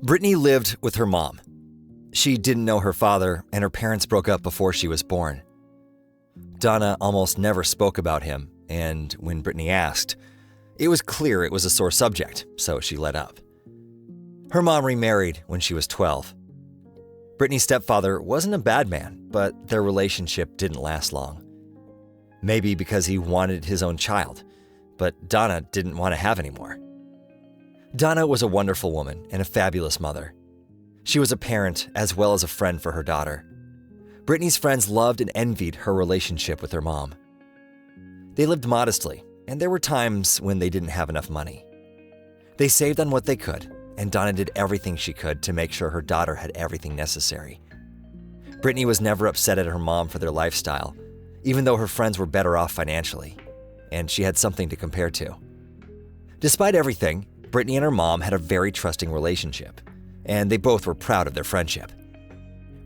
Brittany lived with her mom. She didn't know her father, and her parents broke up before she was born. Donna almost never spoke about him, and when Brittany asked, it was clear it was a sore subject, so she let up. Her mom remarried when she was 12. Brittany's stepfather wasn't a bad man, but their relationship didn't last long. Maybe because he wanted his own child, but Donna didn't want to have any more. Donna was a wonderful woman and a fabulous mother. She was a parent as well as a friend for her daughter. Brittany's friends loved and envied her relationship with her mom. They lived modestly, and there were times when they didn't have enough money. They saved on what they could, and Donna did everything she could to make sure her daughter had everything necessary. Brittany was never upset at her mom for their lifestyle, even though her friends were better off financially, and she had something to compare to. Despite everything, Brittany and her mom had a very trusting relationship, and they both were proud of their friendship.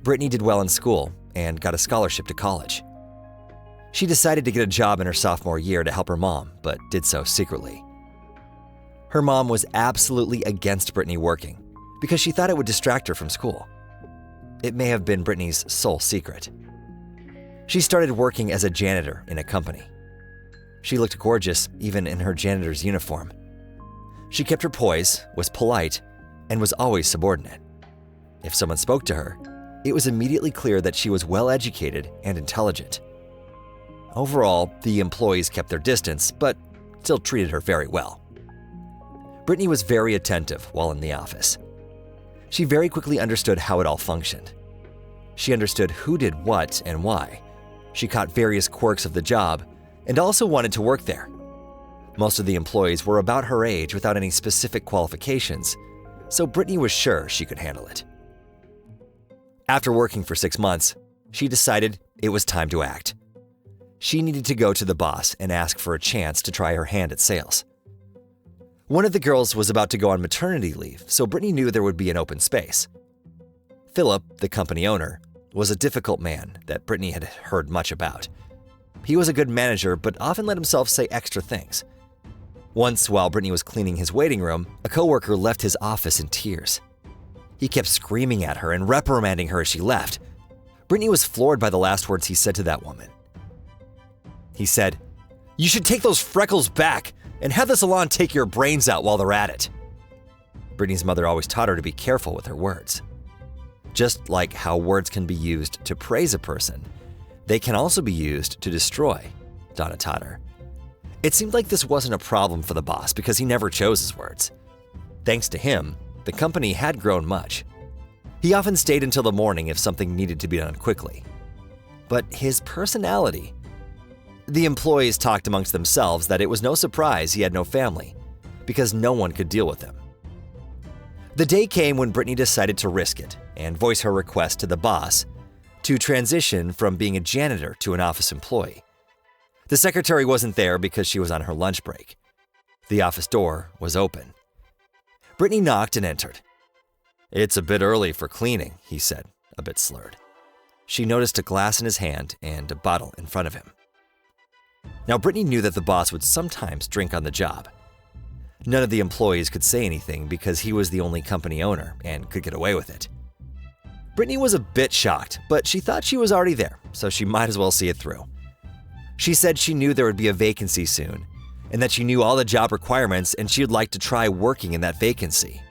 Brittany did well in school and got a scholarship to college. She decided to get a job in her sophomore year to help her mom, but did so secretly. Her mom was absolutely against Brittany working because she thought it would distract her from school. It may have been Brittany's sole secret. She started working as a janitor in a company. She looked gorgeous even in her janitor's uniform. She kept her poise, was polite, and was always subordinate. If someone spoke to her, it was immediately clear that she was well-educated and intelligent. Overall, the employees kept their distance, but still treated her very well. Brittany was very attentive while in the office. She very quickly understood how it all functioned. She understood who did what and why. She caught various quirks of the job and also wanted to work there. Most of the employees were about her age without any specific qualifications, so Brittany was sure she could handle it. After working for 6 months, she decided it was time to act. She needed to go to the boss and ask for a chance to try her hand at sales. One of the girls was about to go on maternity leave, so Brittany knew there would be an open space. Philip, the company owner, was a difficult man that Brittany had heard much about. He was a good manager, but often let himself say extra things. Once, while Brittany was cleaning his waiting room, a coworker left his office in tears. He kept screaming at her and reprimanding her as she left. Brittany was floored by the last words he said to that woman. He said, "You should take those freckles back and have the salon take your brains out while they're at it." Brittany's mother always taught her to be careful with her words. Just like how words can be used to praise a person, they can also be used to destroy, Donna taught her. It seemed like this wasn't a problem for the boss because he never chose his words. Thanks to him, the company had grown much. He often stayed until the morning if something needed to be done quickly. But his personality... The employees talked amongst themselves that it was no surprise he had no family, because no one could deal with him. The day came when Brittany decided to risk it and voice her request to the boss to transition from being a janitor to an office employee. The secretary wasn't there because she was on her lunch break. The office door was open. Brittany knocked and entered. "It's a bit early for cleaning," he said, a bit slurred. She noticed a glass in his hand and a bottle in front of him. Now, Brittany knew that the boss would sometimes drink on the job. None of the employees could say anything because he was the only company owner and could get away with it. Brittany was a bit shocked, but she thought she was already there, so she might as well see it through. She said she knew there would be a vacancy soon, and that she knew all the job requirements and she would like to try working in that vacancy.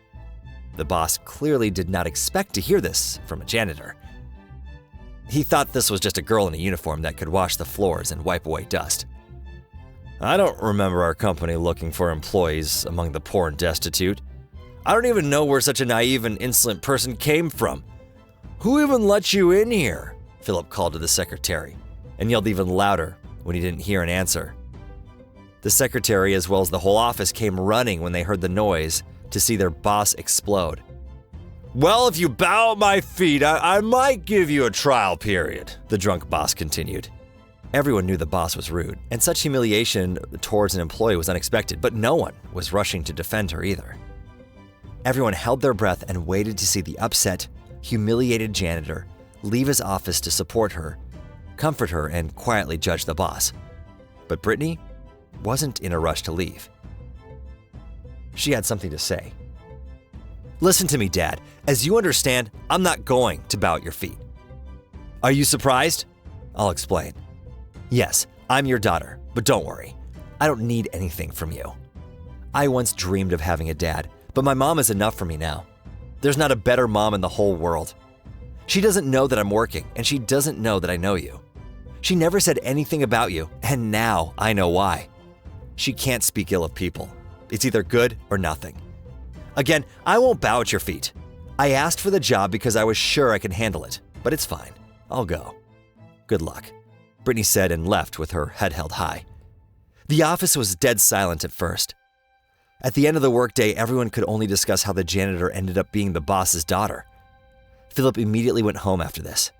The boss clearly did not expect to hear this from a janitor. He thought this was just a girl in a uniform that could wash the floors and wipe away dust. "I don't remember our company looking for employees among the poor and destitute. I don't even know where such a naive and insolent person came from. Who even let you in here?" Philip called to the secretary, and yelled even louder when he didn't hear an answer. The secretary, as well as the whole office, came running when they heard the noise to see their boss explode. "Well, if you bow at my feet, I might give you a trial period," the drunk boss continued. Everyone knew the boss was rude, and such humiliation towards an employee was unexpected, but no one was rushing to defend her either. Everyone held their breath and waited to see the upset, humiliated janitor leave his office to support her, comfort her, and quietly judge the boss. But Brittany wasn't in a rush to leave. She had something to say. Listen to me, Dad. As you understand, I'm not going to bow at your feet. Are you surprised? I'll explain. Yes, I'm your daughter, but don't worry. I don't need anything from you. I once dreamed of having a dad, but my mom is enough for me now. There's not a better mom in the whole world. She doesn't know that I'm working, and she doesn't know that I know you. She never said anything about you, and now I know why. She can't speak ill of people. It's either good or nothing. Again, I won't bow at your feet. I asked for the job because I was sure I could handle it, but it's fine. I'll go. Good luck, Brittany said and left with her head held high. The office was dead silent at first. At the end of the workday, everyone could only discuss how the janitor ended up being the boss's daughter. Philip immediately went home after this.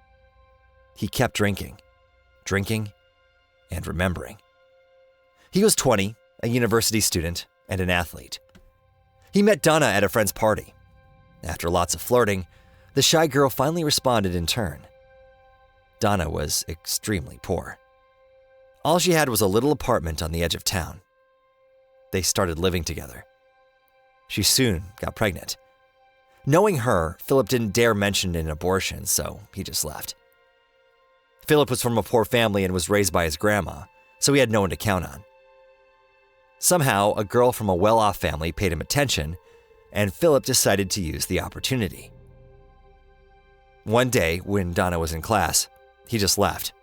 He kept drinking, and remembering. He was 20, a university student, and an athlete. He met Donna at a friend's party. After lots of flirting, the shy girl finally responded in turn. Donna was extremely poor. All she had was a little apartment on the edge of town. They started living together. She soon got pregnant. Knowing her, Philip didn't dare mention an abortion, so he just left. Philip was from a poor family and was raised by his grandma, so he had no one to count on. Somehow, a girl from a well-off family paid him attention, and Philip decided to use the opportunity. One day, when Donna was in class, he just left.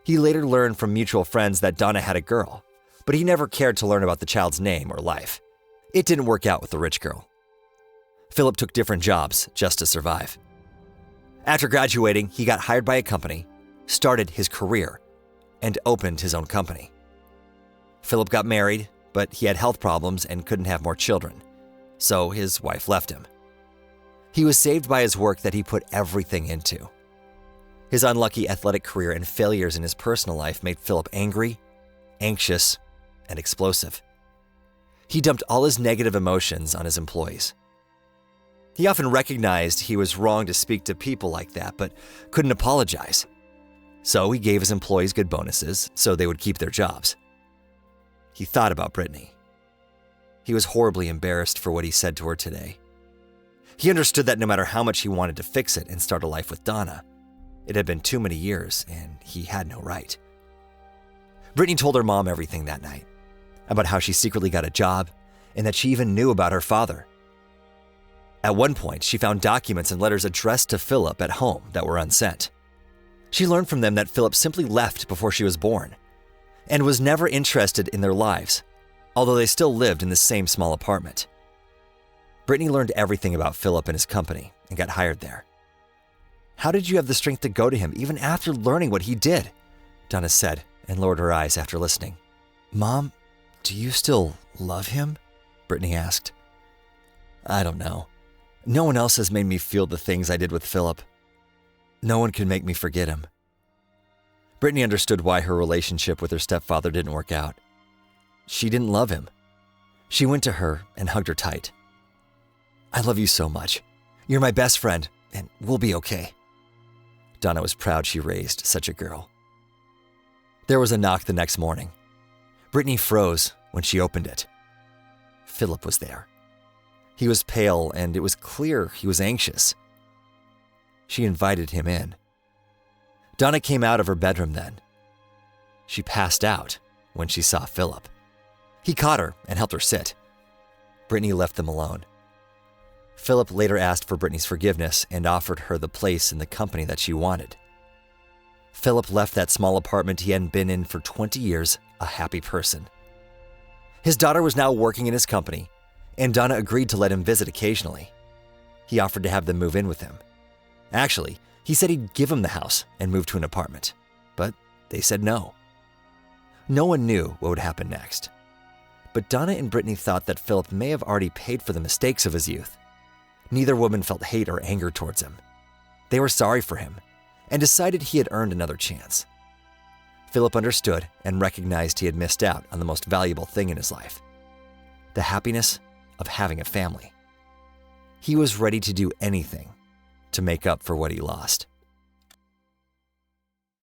He later learned from mutual friends that Donna had a girl, but he never cared to learn about the child's name or life. It didn't work out with the rich girl. Philip took different jobs just to survive. After graduating, he got hired by a company, started his career, and opened his own company. Philip got married, but he had health problems and couldn't have more children, so his wife left him. He was saved by his work that he put everything into. His unlucky athletic career and failures in his personal life made Philip angry, anxious, and explosive. He dumped all his negative emotions on his employees. He often recognized he was wrong to speak to people like that, but couldn't apologize. So he gave his employees good bonuses so they would keep their jobs. He thought about Brittany. He was horribly embarrassed for what he said to her today. He understood that no matter how much he wanted to fix it and start a life with Donna, it had been too many years and he had no right. Brittany told her mom everything that night, about how she secretly got a job and that she even knew about her father. At one point, she found documents and letters addressed to Philip at home that were unsent. She learned from them that Philip simply left before she was born and was never interested in their lives, although they still lived in the same small apartment. Brittany learned everything about Philip and his company and got hired there. How did you have the strength to go to him even after learning what he did? Donna said and lowered her eyes after listening. Mom, do you still love him? Brittany asked. I don't know. No one else has made me feel the things I did with Philip. No one can make me forget him. Brittany understood why her relationship with her stepfather didn't work out. She didn't love him. She went to her and hugged her tight. I love you so much. You're my best friend, and we'll be okay. Donna was proud she raised such a girl. There was a knock the next morning. Brittany froze when she opened it. Philip was there. He was pale, and it was clear he was anxious. She invited him in. Donna came out of her bedroom then. She passed out when she saw Philip. He caught her and helped her sit. Brittany left them alone. Philip later asked for Brittany's forgiveness and offered her the place in the company that she wanted. Philip left that small apartment he hadn't been in for 20 years a happy person. His daughter was now working in his company, and Donna agreed to let him visit occasionally. He offered to have them move in with him. Actually, he said he'd give him the house and move to an apartment, but they said no. No one knew what would happen next. But Donna and Brittany thought that Philip may have already paid for the mistakes of his youth. Neither woman felt hate or anger towards him. They were sorry for him and decided he had earned another chance. Philip understood and recognized he had missed out on the most valuable thing in his life, the happiness of having a family. He was ready to do anything to make up for what he lost.